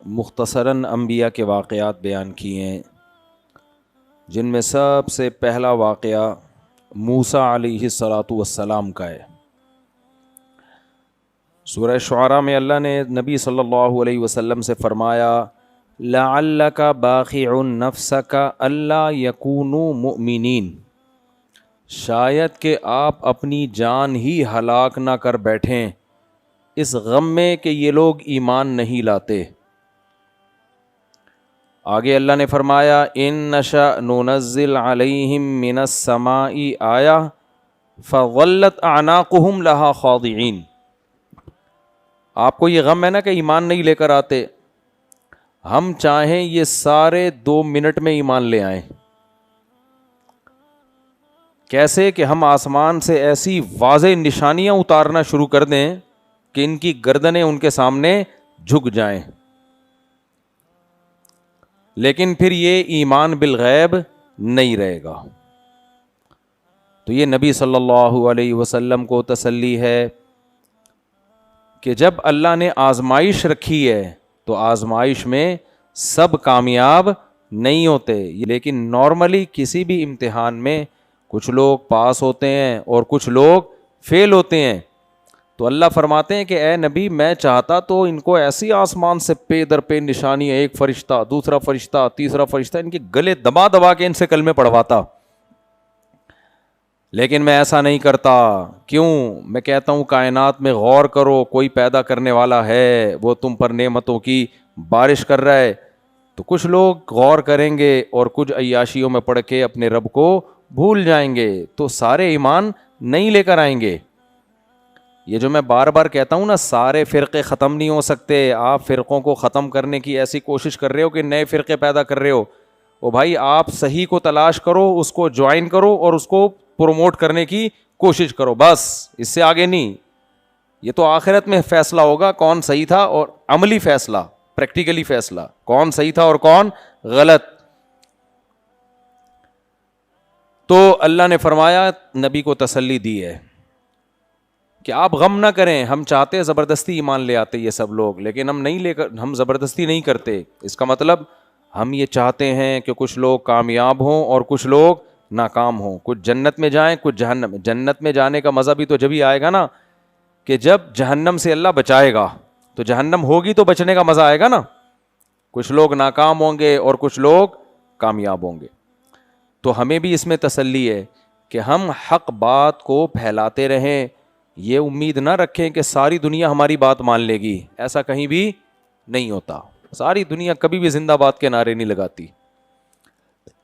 مختصراً انبیاء کے واقعات بیان کیے ہیں، جن میں سب سے پہلا واقعہ موسیٰ علیہ الصلاۃ والسلام کا ہے۔ سورہ شعراء میں اللہ نے نبی صلی اللہ علیہ وسلم سے فرمایا لعلک باخع نفسک الا یکونوا مؤمنین، شاید کہ آپ اپنی جان ہی ہلاک نہ کر بیٹھیں اس غم میں کہ یہ لوگ ایمان نہیں لاتے۔ آگے اللہ نے فرمایا ان نشأ ننزل علیہم من السماء آیہ فظلت اعناقہم لہا خاضعین۔ آپ کو یہ غم ہے نا کہ ایمان نہیں لے کر آتے، ہم چاہیں یہ سارے 2 منٹ میں ایمان لے آئیں۔ کیسے کہ ہم آسمان سے ایسی واضح نشانیاں اتارنا شروع کر دیں کہ ان کی گردنیں ان کے سامنے جھک جائیں، لیکن پھر یہ ایمان بالغیب نہیں رہے گا۔ تو یہ نبی صلی اللہ علیہ وسلم کو تسلی ہے کہ جب اللہ نے آزمائش رکھی ہے تو آزمائش میں سب کامیاب نہیں ہوتے، لیکن نارملی کسی بھی امتحان میں کچھ لوگ پاس ہوتے ہیں اور کچھ لوگ فیل ہوتے ہیں۔ تو اللہ فرماتے ہیں کہ اے نبی میں چاہتا تو ان کو ایسی آسمان سے پے در پے نشانی، ایک فرشتہ، دوسرا فرشتہ، تیسرا فرشتہ، ان کے گلے دبا دبا کے ان سے کلمے پڑھواتا، لیکن میں ایسا نہیں کرتا۔ کیوں؟ میں کہتا ہوں کائنات میں غور کرو، کوئی پیدا کرنے والا ہے، وہ تم پر نعمتوں کی بارش کر رہا ہے۔ تو کچھ لوگ غور کریں گے اور کچھ عیاشیوں میں پڑھ کے اپنے رب کو بھول جائیں گے، تو سارے ایمان نہیں لے کر آئیں گے۔ یہ جو میں بار بار کہتا ہوں نا، سارے فرقے ختم نہیں ہو سکتے۔ آپ فرقوں کو ختم کرنے کی ایسی کوشش کر رہے ہو کہ نئے فرقے پیدا کر رہے ہو۔ او بھائی، آپ صحیح کو تلاش کرو، اس کو جوائن کرو اور اس کو پروموٹ کرنے کی کوشش کرو، بس اس سے آگے نہیں۔ یہ تو آخرت میں فیصلہ ہوگا کون صحیح تھا، اور عملی فیصلہ، پریکٹیکلی فیصلہ، کون صحیح تھا اور کون غلط۔ تو اللہ نے فرمایا، نبی کو تسلی دی ہے کہ آپ غم نہ کریں، ہم چاہتے زبردستی ایمان لے آتے یہ سب لوگ، لیکن ہم زبردستی نہیں کرتے۔ اس کا مطلب ہم یہ چاہتے ہیں کہ کچھ لوگ کامیاب ہوں اور کچھ لوگ ناکام ہوں، کچھ جنت میں جائیں، کچھ جہنم میں۔ جنت میں جانے کا مزہ بھی تو جبھی آئے گا نا کہ جب جہنم سے اللہ بچائے گا، تو جہنم ہوگی تو بچنے کا مزہ آئے گا نا۔ کچھ لوگ ناکام ہوں گے اور کچھ لوگ کامیاب ہوں گے۔ تو ہمیں بھی اس میں تسلی ہے کہ ہم حق بات کو پھیلاتے رہیں، یہ امید نہ رکھیں کہ ساری دنیا ہماری بات مان لے گی، ایسا کہیں بھی نہیں ہوتا۔ ساری دنیا کبھی بھی زندہ باد کے نعرے نہیں لگاتی،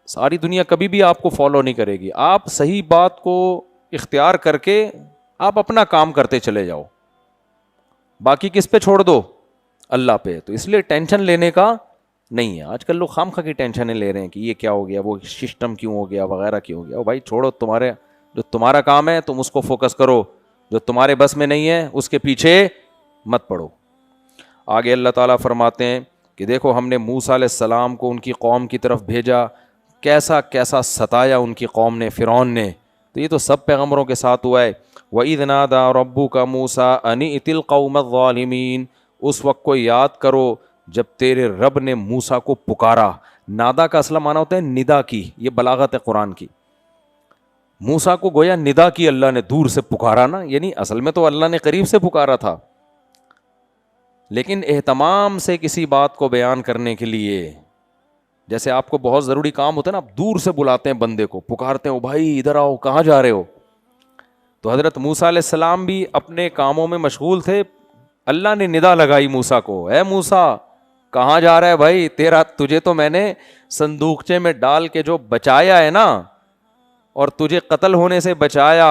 ساری دنیا کبھی بھی آپ کو فالو نہیں کرے گی۔ آپ صحیح بات کو اختیار کر کے آپ اپنا کام کرتے چلے جاؤ، باقی کس پہ چھوڑ دو؟ اللہ پہ۔ تو اس لیے ٹینشن لینے کا نہیں ہے۔ آج کل لوگ خام خواہ کی ٹینشنیں لے رہے ہیں کہ یہ کیا ہو گیا، وہ سسٹم کیوں ہو گیا، وغیرہ کیوں ہو گیا۔ بھائی چھوڑو، جو تمہارا کام ہے تم اس کو فوکس کرو، جو تمہارے بس میں نہیں ہے اس کے پیچھے مت پڑو۔ آگے اللہ تعالیٰ فرماتے ہیں کہ دیکھو ہم نے موسیٰ علیہ السلام کو ان کی قوم کی طرف بھیجا، کیسا کیسا ستایا ان کی قوم نے، فرعون نے۔ تو یہ تو سب پیغمبروں کے ساتھ ہوا ہے۔ وَإِذْ نَادَىٰ رَبُّكَ مُوسَىٰ أَنِ ائْتِ الْقَوْمَ الظَّالِمِينَ، اس وقت کو یاد کرو جب تیرے رب نے موسیٰ کو پکارا۔ نادا کا اصل معنی ہوتا ہے ندا کی، یہ بلاغت ہے قرآن کی۔ موسیٰ کو گویا ندا کی اللہ نے، دور سے پکارا نا، یعنی اصل میں تو اللہ نے قریب سے پکارا تھا، لیکن اہتمام سے کسی بات کو بیان کرنے کے لیے، جیسے آپ کو بہت ضروری کام ہوتا ہے نا، آپ دور سے بلاتے ہیں بندے کو، پکارتے ہیں، بھائی ادھر آؤ، کہاں جا رہے ہو؟ تو حضرت موسیٰ علیہ السلام بھی اپنے کاموں میں مشغول تھے، اللہ نے ندا لگائی موسیٰ کو، اے موسیٰ کہاں جا رہا ہے بھائی؟ تجھے تو میں نے صندوقچے میں ڈال کے جو بچایا ہے نا، اور تجھے قتل ہونے سے بچایا،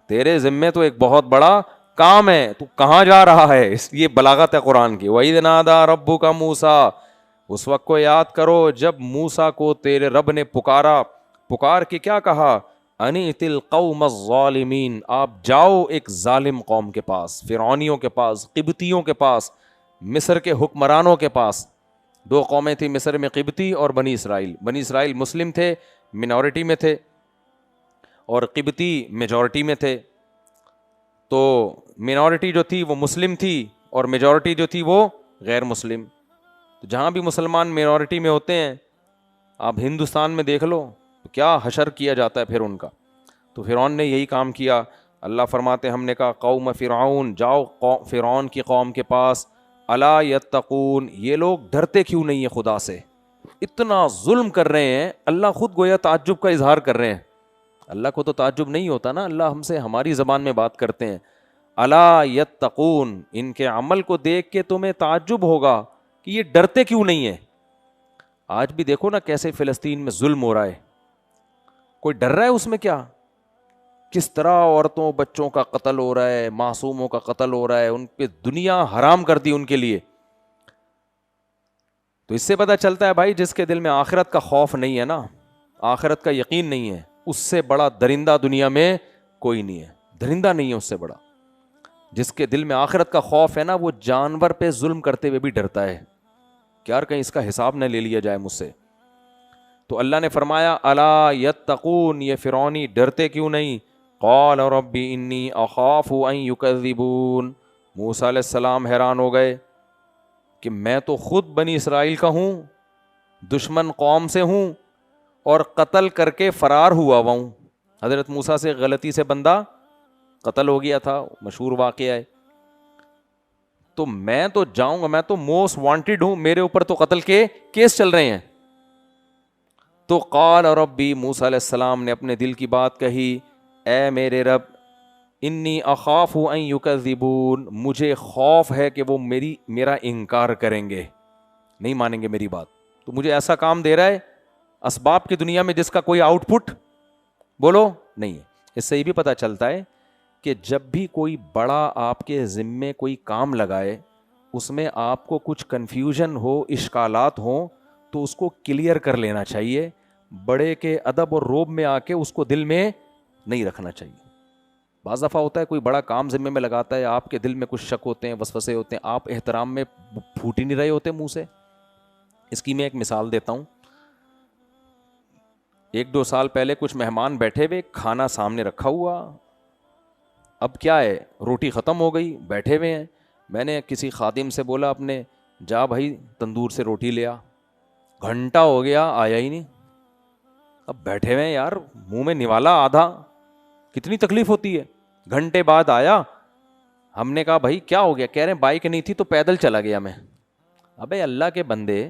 تیرے ذمے تو ایک بہت بڑا کام ہے، تو کہاں جا رہا ہے؟ یہ بلاغت ہے قرآن کی۔ وَإِذْ نَادَىٰ رَبُّكَ مُوسَىٰ، اس وقت کو یاد کرو جب موسیٰ کو تیرے رب نے پکارا، پکار کے کیا کہا؟ أَنِ ائْتِ الْقَوْمَ الظَّالِمِينَ، آپ جاؤ ایک ظالم قوم کے پاس، فرعونیوں کے پاس، قبطیوں کے پاس، مصر کے حکمرانوں کے پاس۔ 2 قومیں تھیں مصر میں، قبطی اور بنی اسرائیل۔ بنی اسرائیل مسلم تھے، منورٹی میں تھے، اور قبطی میجورٹی میں تھے۔ تو منورٹی جو تھی وہ مسلم تھی، اور میجورٹی جو تھی وہ غیر مسلم۔ تو جہاں بھی مسلمان مینورٹی میں ہوتے ہیں، آپ ہندوستان میں دیکھ لو تو کیا حشر کیا جاتا ہے پھر ان کا. تو فرعون نے یہی کام کیا. اللہ فرماتے ہم نے کہا قوم فرعون، جاؤ فرعون کی قوم کے پاس، الا یتقون، یہ لوگ ڈرتے کیوں نہیں ہیں خدا سے، اتنا ظلم کر رہے ہیں. اللہ خود گویا تعجب کا اظہار کر رہے ہیں. اللہ کو تو تعجب نہیں ہوتا نا، اللہ ہم سے ہماری زبان میں بات کرتے ہیں. الا یتقون، ان کے عمل کو دیکھ کے تمہیں تعجب ہوگا کہ یہ ڈرتے کیوں نہیں ہیں. آج بھی دیکھو نا کیسے فلسطین میں ظلم ہو رہا ہے، کوئی ڈر رہا ہے اس میں کیا؟ کس طرح عورتوں بچوں کا قتل ہو رہا ہے، معصوموں کا قتل ہو رہا ہے، ان پہ دنیا حرام کر دی ان کے لیے. تو اس سے پتہ چلتا ہے بھائی جس کے دل میں آخرت کا خوف نہیں ہے نا، آخرت کا یقین نہیں ہے، اس سے بڑا درندہ دنیا میں کوئی نہیں ہے. درندہ نہیں ہے اس سے بڑا. جس کے دل میں آخرت کا خوف ہے نا، وہ جانور پہ ظلم کرتے ہوئے بھی ڈرتا ہے کہ یار کہیں اس کا حساب نہ لے لیا جائے مجھ سے. تو اللہ نے فرمایا الا یتقون، یہ فرعونی ڈرتے کیوں نہیں. قال رب انی اخاف ان یکذبون، موسیٰ علیہ السلام حیران ہو گئے کہ میں تو خود بنی اسرائیل کا ہوں، دشمن قوم سے ہوں، اور قتل کر کے فرار ہوا ہوں. حضرت موسیٰ سے غلطی سے بندہ قتل ہو گیا تھا، مشہور واقعہ ہے. تو میں تو جاؤں گا، میں تو موسٹ وانٹیڈ ہوں، میرے اوپر تو قتل کے کیس چل رہے ہیں. تو قال ربی، موسیٰ علیہ السلام نے اپنے دل کی بات کہی، اے میرے رب، انی اخاف ان یکذبون، مجھے خوف ہے کہ وہ میرا انکار کریں گے، نہیں مانیں گے میری بات. تو مجھے ایسا کام دے رہا ہے اسباب کی دنیا میں جس کا کوئی آؤٹ پٹ بولو نہیں ہے. اس سے یہ بھی پتہ چلتا ہے کہ جب بھی کوئی بڑا آپ کے ذمے کوئی کام لگائے، اس میں آپ کو کچھ کنفیوژن ہو، اشکالات ہوں، تو اس کو کلیئر کر لینا چاہیے. بڑے کے ادب اور روب میں آ کے اس کو دل میں نہیں رکھنا چاہیے. بعض دفعہ ہوتا ہے کوئی بڑا کام ذمے میں لگاتا ہے، آپ کے دل میں کچھ شک ہوتے ہیں، وسوسے ہوتے ہیں، آپ احترام میں پھوٹ ہی نہیں رہے ہوتے منہ سے. اس کی میں ایک مثال دیتا ہوں. 1-2 سال پہلے کچھ مہمان بیٹھے ہوئے، کھانا سامنے رکھا ہوا، اب کیا ہے، روٹی ختم ہو گئی، بیٹھے ہوئے ہیں. میں نے کسی خادم سے بولا اپنے، جا بھائی تندور سے روٹی لے آ. گھنٹہ ہو گیا آیا ہی نہیں. اب بیٹھے ہوئے ہیں یار، منہ میں نوالا آدھا، کتنی تکلیف ہوتی ہے. گھنٹے بعد آیا، ہم نے کہا بھائی کیا ہو گیا؟ کہہ رہے ہیں بائک نہیں تھی تو پیدل چلا گیا میں. ابے اللہ کے بندے،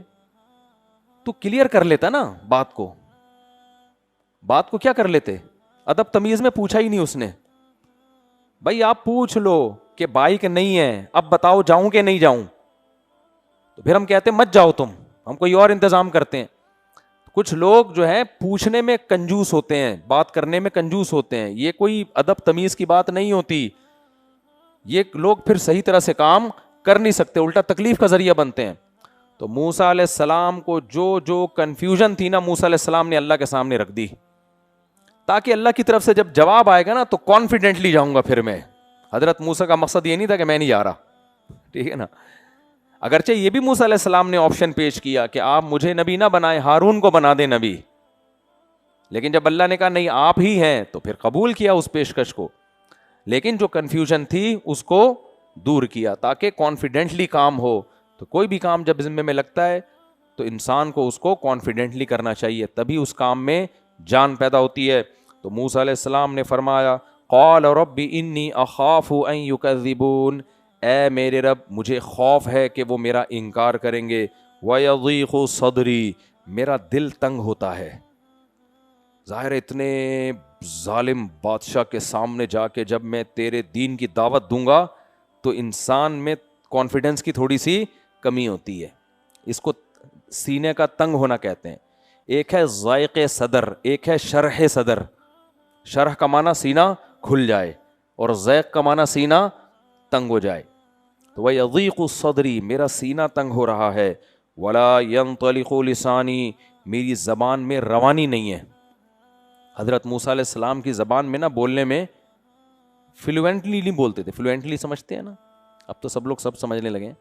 تو کلیئر کر لیتا نا بات کو کیا کر لیتے؟ ادب تمیز میں پوچھا ہی نہیں اس نے. بھائی آپ پوچھ لو کہ بائک نہیں ہے، اب بتاؤ جاؤں کہ نہیں جاؤں. تو پھر ہم کہتے مت جاؤ تم، ہم کوئی اور انتظام کرتے ہیں. کچھ لوگ جو ہیں پوچھنے میں کنجوس ہوتے ہیں، بات کرنے میں کنجوس ہوتے ہیں. یہ کوئی ادب تمیز کی بات نہیں ہوتی. یہ لوگ پھر صحیح طرح سے کام کر نہیں سکتے، الٹا تکلیف کا ذریعہ بنتے ہیں. تو موسیٰ علیہ السلام کو جو کنفیوژن تھی نا، موسیٰ علیہ السلام نے اللہ کے سامنے رکھ دی، تاکہ اللہ کی طرف سے جب جواب آئے گا نا تو کانفیڈنٹلی جاؤں گا. پھر میں، حضرت موسیٰ کا مقصد یہ نہیں تھا کہ میں نہیں جا رہا، ٹھیک ہے نا. اگرچہ یہ بھی موسیٰ علیہ السلام نے آپشن پیش کیا کہ آپ مجھے نبی نہ بنائیں، ہارون کو بنا دیں نبی. لیکن جب اللہ نے کہا نہیں آپ ہی ہیں، تو پھر قبول کیا اس پیشکش کو. لیکن جو کنفیوژن تھی اس کو دور کیا تاکہ کانفیڈنٹلی کام ہو. تو کوئی بھی کام جب ذمے میں لگتا ہے تو انسان کو اس کو کانفیڈنٹلی کرنا چاہیے، تبھی اس کام میں جان پیدا ہوتی ہے. تو موسیٰ علیہ السلام نے فرمایا قال رب انی اخاف ان یکذبون، اے میرے رب مجھے خوف ہے کہ وہ میرا انکار کریں گے. ویضیق صدری، میرا دل تنگ ہوتا ہے. ظاہر اتنے ظالم بادشاہ کے سامنے جا کے جب میں تیرے دین کی دعوت دوں گا تو انسان میں کانفیڈنس کی تھوڑی سی کمی ہوتی ہے. اس کو سینے کا تنگ ہونا کہتے ہیں. ایک ہے ضائق صدر، ایک ہے شرح صدر. شرح کا معنی سینہ کھل جائے اور ضائق کا معنی سینہ تنگ ہو جائے. تو وَيَضِيقُ صَدْرِي، میرا سینہ تنگ ہو رہا ہے. وَلَا يَنطَلِقُ لِسَانِي، میری زبان میں روانی نہیں ہے. حضرت موسیٰ علیہ السلام کی زبان میں نا بولنے میں فلوئنٹلی نہیں بولتے تھے. فلوئنٹلی سمجھتے ہیں نا، اب تو سب لوگ سب سمجھنے لگے ہیں.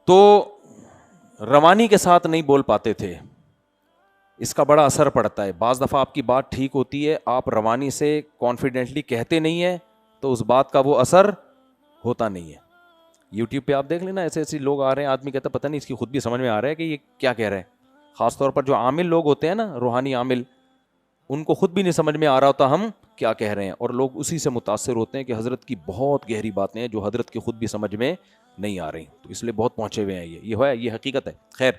تو روانی کے ساتھ نہیں بول پاتے تھے. اس کا بڑا اثر پڑتا ہے. بعض دفعہ آپ کی بات ٹھیک ہوتی ہے، آپ روانی سے کانفیڈنٹلی کہتے نہیں ہیں تو اس بات کا وہ اثر ہوتا نہیں ہے. یوٹیوب پہ آپ دیکھ لینا ایسے ایسے لوگ آ رہے ہیں, آدمی کہتا ہے پتہ نہیں اس کی خود بھی سمجھ میں آ رہا ہے کہ یہ کیا کہہ رہے ہیں. خاص طور پر جو عامل لوگ ہوتے ہیں نا, روحانی عامل, ان کو خود بھی نہیں سمجھ میں آ رہا ہوتا ہم کیا کہہ رہے ہیں, اور لوگ اسی سے متاثر ہوتے ہیں کہ حضرت کی بہت گہری باتیں ہیں جو حضرت کی خود بھی سمجھ میں نہیں آ رہی, تو اس لیے بہت پہنچے ہوئے ہیں. یہ حقیقت ہے. خیر,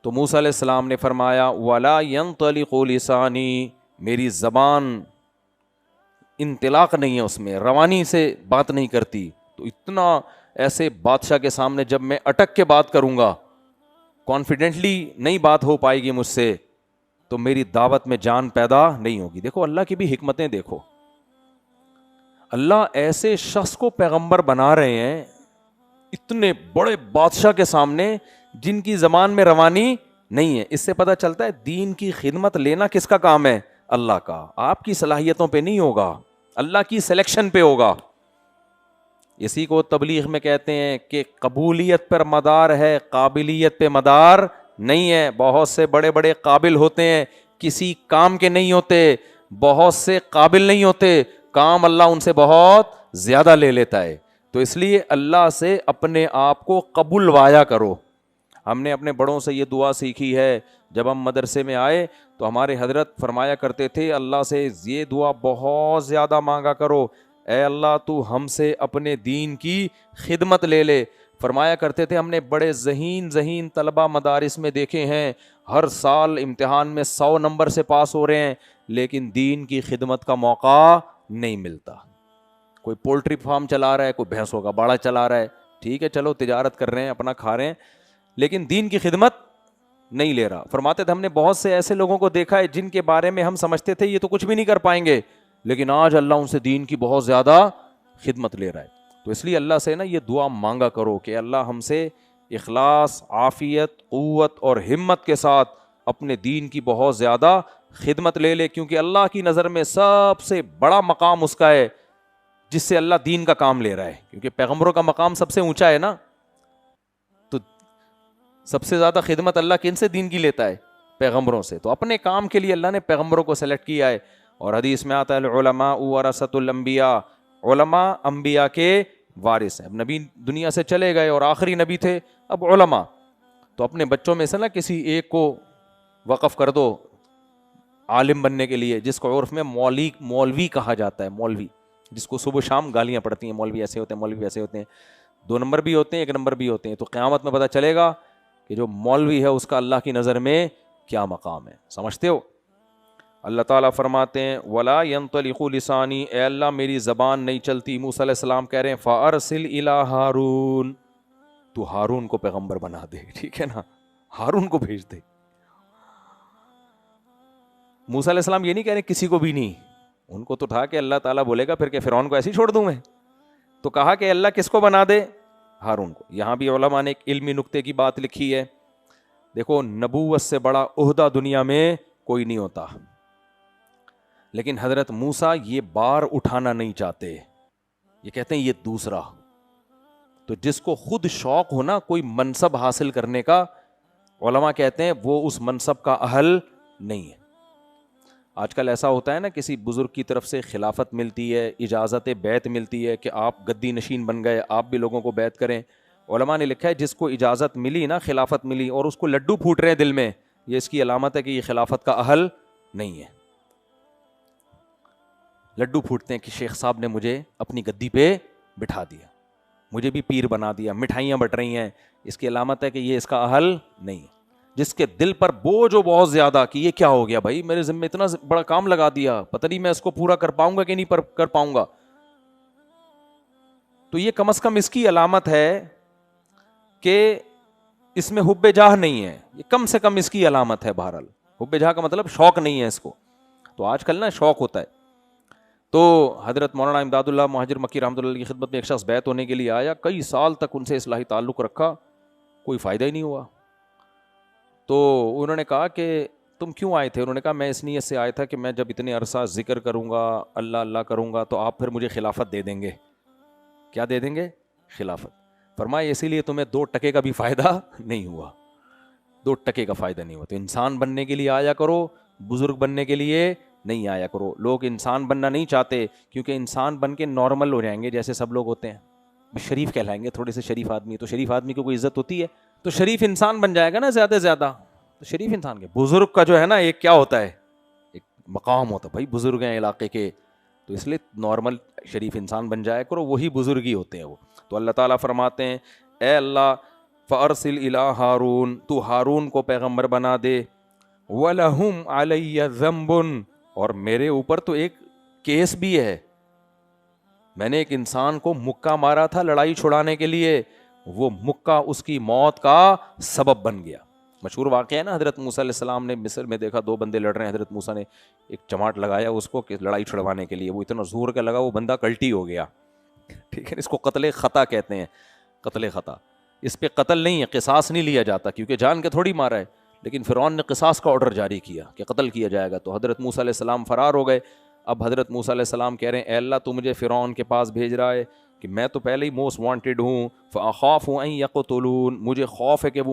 تو موسیٰ علیہ السلام نے فرمایا وَلَا يَنطَلِقُ لِسَانِي, میری زبان انطلاق نہیں ہے اس میں, روانی سے بات نہیں کرتی. تو اتنا ایسے بادشاہ کے سامنے جب میں اٹک کے بات کروں گا, کانفیڈنٹلی نہیں بات ہو پائے گی مجھ سے, تو میری دعوت میں جان پیدا نہیں ہوگی. دیکھو اللہ کی بھی حکمتیں دیکھو, اللہ ایسے شخص کو پیغمبر بنا رہے ہیں اتنے بڑے بادشاہ کے سامنے جن کی زبان میں روانی نہیں ہے. اس سے پتہ چلتا ہے دین کی خدمت لینا کس کا کام ہے؟ اللہ کا. آپ کی صلاحیتوں پہ نہیں ہوگا, اللہ کی سلیکشن پہ ہوگا. اسی کو تبلیغ میں کہتے ہیں کہ قبولیت پر مدار ہے, قابلیت پہ مدار نہیں ہے. بہت سے بڑے بڑے قابل ہوتے ہیں, کسی کام کے نہیں ہوتے. بہت سے قابل نہیں ہوتے, کام اللہ ان سے بہت زیادہ لے لیتا ہے. تو اس لیے اللہ سے اپنے آپ کو قبولوایا کرو. ہم نے اپنے بڑوں سے یہ دعا سیکھی ہے. جب ہم مدرسے میں آئے تو ہمارے حضرت فرمایا کرتے تھے اللہ سے یہ دعا بہت زیادہ مانگا کرو, اے اللہ تو ہم سے اپنے دین کی خدمت لے لے. فرمایا کرتے تھے ہم نے بڑے ذہین طلبہ مدارس میں دیکھے ہیں, ہر سال امتحان میں 100 نمبر سے پاس ہو رہے ہیں, لیکن دین کی خدمت کا موقع نہیں ملتا. کوئی پولٹری فارم چلا رہا ہے, کوئی بھینسوں کا باڑا چلا رہا ہے, ٹھیک ہے چلو تجارت کر رہے ہیں, اپنا کھا رہے ہیں, لیکن دین کی خدمت نہیں لے رہا. فرماتے تھے ہم نے بہت سے ایسے لوگوں کو دیکھا ہے جن کے بارے میں ہم سمجھتے تھے یہ تو کچھ بھی نہیں کر پائیں گے, لیکن آج اللہ ان سے دین کی بہت زیادہ خدمت لے رہا ہے. تو اس لیے اللہ سے نا یہ دعا مانگا کرو کہ اللہ ہم سے اخلاص, عافیت, قوت اور ہمت کے ساتھ اپنے دین کی بہت زیادہ خدمت لے لے, کیونکہ اللہ کی نظر میں سب سے بڑا مقام اس کا ہے جس سے اللہ دین کا کام لے رہا ہے. کیونکہ پیغمبروں کا مقام سب سے اونچا ہے نا, تو سب سے زیادہ خدمت اللہ کن سے دین کی لیتا ہے؟ پیغمبروں سے. تو اپنے کام کے لیے اللہ نے پیغمبروں کو سلیکٹ کیا ہے. اور حدیث میں آتا ہے العلماء ورثۃ الانبیاء, علماء انبیاء کے وارث ہیں. اب نبی دنیا سے چلے گئے اور آخری نبی تھے, اب علماء. تو اپنے بچوں میں سے نا کسی ایک کو وقف کر دو عالم بننے کے لیے, جس کو عرف میں مولوی کہا جاتا ہے. مولوی جس کو صبح شام گالیاں پڑتی ہیں, مولوی ایسے ہوتے ہیں, مولوی ایسے ہوتے ہیں, 2 نمبر بھی ہوتے ہیں, 1 نمبر بھی ہوتے ہیں. تو قیامت میں پتہ چلے گا کہ جو مولوی ہے اس کا اللہ کی نظر میں کیا مقام ہے. سمجھتے ہو؟ اللہ تعالیٰ فرماتے ہیں وَلَا يَنطَلِقُ لِسَانِي, اے اللہ میری زبان نہیں چلتی. موسیٰ علیہ السلام کہہ رہے ہیں فَأَرْسِلْ إِلَىٰ هَارُونَ, تو ہارون کو پیغمبر بنا دے. ٹھیک ہے نا, ہارون کو بھیج دے. موسیٰ علیہ السلام یہ نہیں کہہ رہے کسی کو بھی نہیں, ان کو تو اٹھا کے اللہ تعالیٰ بولے گا پھر کہ فرعون کو ایسے ہی چھوڑ دوں میں. تو کہا کہ اللہ کس کو بنا دے؟ ہارون کو. یہاں بھی علماء نے ایک علمی نکتے کی بات لکھی ہے. دیکھو نبوت سے بڑا عہدہ دنیا میں کوئی نہیں ہوتا, لیکن حضرت موسیٰ یہ بار اٹھانا نہیں چاہتے, یہ کہتے ہیں یہ دوسرا. تو جس کو خود شوق ہو نا کوئی منصب حاصل کرنے کا, علماء کہتے ہیں وہ اس منصب کا اہل نہیں ہے. آج کل ایسا ہوتا ہے نا کسی بزرگ کی طرف سے خلافت ملتی ہے, اجازت بیعت ملتی ہے کہ آپ گدی نشین بن گئے, آپ بھی لوگوں کو بیعت کریں. علماء نے لکھا ہے جس کو اجازت ملی نا, خلافت ملی, اور اس کو لڈو پھوٹ رہے ہیں دل میں, یہ اس کی علامت ہے کہ یہ خلافت کا اہل نہیں ہے. لڈو پھوٹتے ہیں کہ شیخ صاحب نے مجھے اپنی گدی پہ بٹھا دیا, مجھے بھی پیر بنا دیا, مٹھائیاں بٹ رہی ہیں, اس کی علامت ہے کہ یہ اس کا اہل نہیں ہے. جس کے دل پر بوجھ ہو بہت زیادہ کہ یہ کیا ہو گیا بھائی, میرے ذمہ اتنا بڑا کام لگا دیا, پتہ نہیں میں اس کو پورا کر پاؤں گا کہ نہیں کر پاؤں گا, تو یہ کم از کم اس کی علامت ہے کہ اس میں حب جاہ نہیں ہے. یہ کم سے کم اس کی علامت ہے. بہرحال حب جاہ کا مطلب شوق نہیں ہے اس کو. تو آج کل نا شوق ہوتا ہے. تو حضرت مولانا امداد اللہ مہاجر مکی رحمۃ اللہ کی خدمت میں ایک شخص بیعت ہونے کے لیے آیا, کئی سال تک ان سے اصلاحی تعلق رکھا, کوئی فائدہ ہی نہیں ہوا. تو انہوں نے کہا کہ تم کیوں آئے تھے؟ انہوں نے کہا میں اس نیت سے آیا تھا کہ میں جب اتنے عرصہ ذکر کروں گا, اللہ اللہ کروں گا, تو آپ پھر مجھے خلافت دے دیں گے. کیا دے دیں گے؟ خلافت. فرمایا اسی لیے تمہیں 2 ٹکے کا بھی فائدہ نہیں ہوا, 2 ٹکے کا فائدہ نہیں ہوا. تو انسان بننے کے لیے آیا کرو, بزرگ بننے کے لیے نہیں آیا کرو. لوگ انسان بننا نہیں چاہتے کیونکہ انسان بن کے نارمل ہو جائیں گے جیسے سب لوگ ہوتے ہیں. شریف کہلائیں گے, تھوڑے سے شریف آدمی, تو شریف آدمی کو کوئی عزت ہوتی ہے؟ تو شریف انسان بن جائے گا نا زیادہ سے زیادہ. تو شریف انسان کے بزرگ کا جو ہے نا ایک کیا ہوتا ہے, ایک مقام ہوتا ہے, بھائی بزرگ ہیں علاقے کے, تو اس لیے نارمل شریف انسان بن جایا کرو, وہی بزرگ ہی ہوتے ہیں وہ. تو اللہ تعالیٰ فرماتے ہیں اے اللہ فارسل الی ہارون, تو ہارون کو پیغمبر بنا دے, وَلَهُمْ عَلَيَّ ذَنْبٌ, اور میرے اوپر تو ایک کیس بھی ہے, میں نے ایک انسان کو مکہ مارا تھا لڑائی چھڑانے کے لیے, وہ مکہ اس کی موت کا سبب بن گیا. مشہور واقعہ ہے نا, حضرت موسیٰ علیہ السلام نے مصر میں دیکھا 2 بندے لڑ رہے ہیں, حضرت موسیٰ نے ایک چماٹ لگایا اس کو کہ لڑائی چھڑوانے کے لیے, وہ اتنا زور کا لگا وہ بندہ کلٹی ہو گیا. ٹھیک ہے, اس کو قتل خطا کہتے ہیں, قتل خطا. اس پہ قتل نہیں ہے, قصاص نہیں لیا جاتا کیونکہ جان کے تھوڑی مارا ہے, لیکن فرعون نے قصاص کا آرڈر جاری کیا کہ قتل کیا جائے گا. تو حضرت موسیٰ علیہ السلام فرار ہو گئے. اب حضرت موسیٰ علیہ السلام کہہ رہے ہیں اے اللہ تو مجھے فرعون کے پاس بھیج رہا ہے کہ میں تو پہلے ہی موسٹ وانٹیڈ ہوں, فاخاف ان یقتلون, مجھے خوف ہے کہ وہ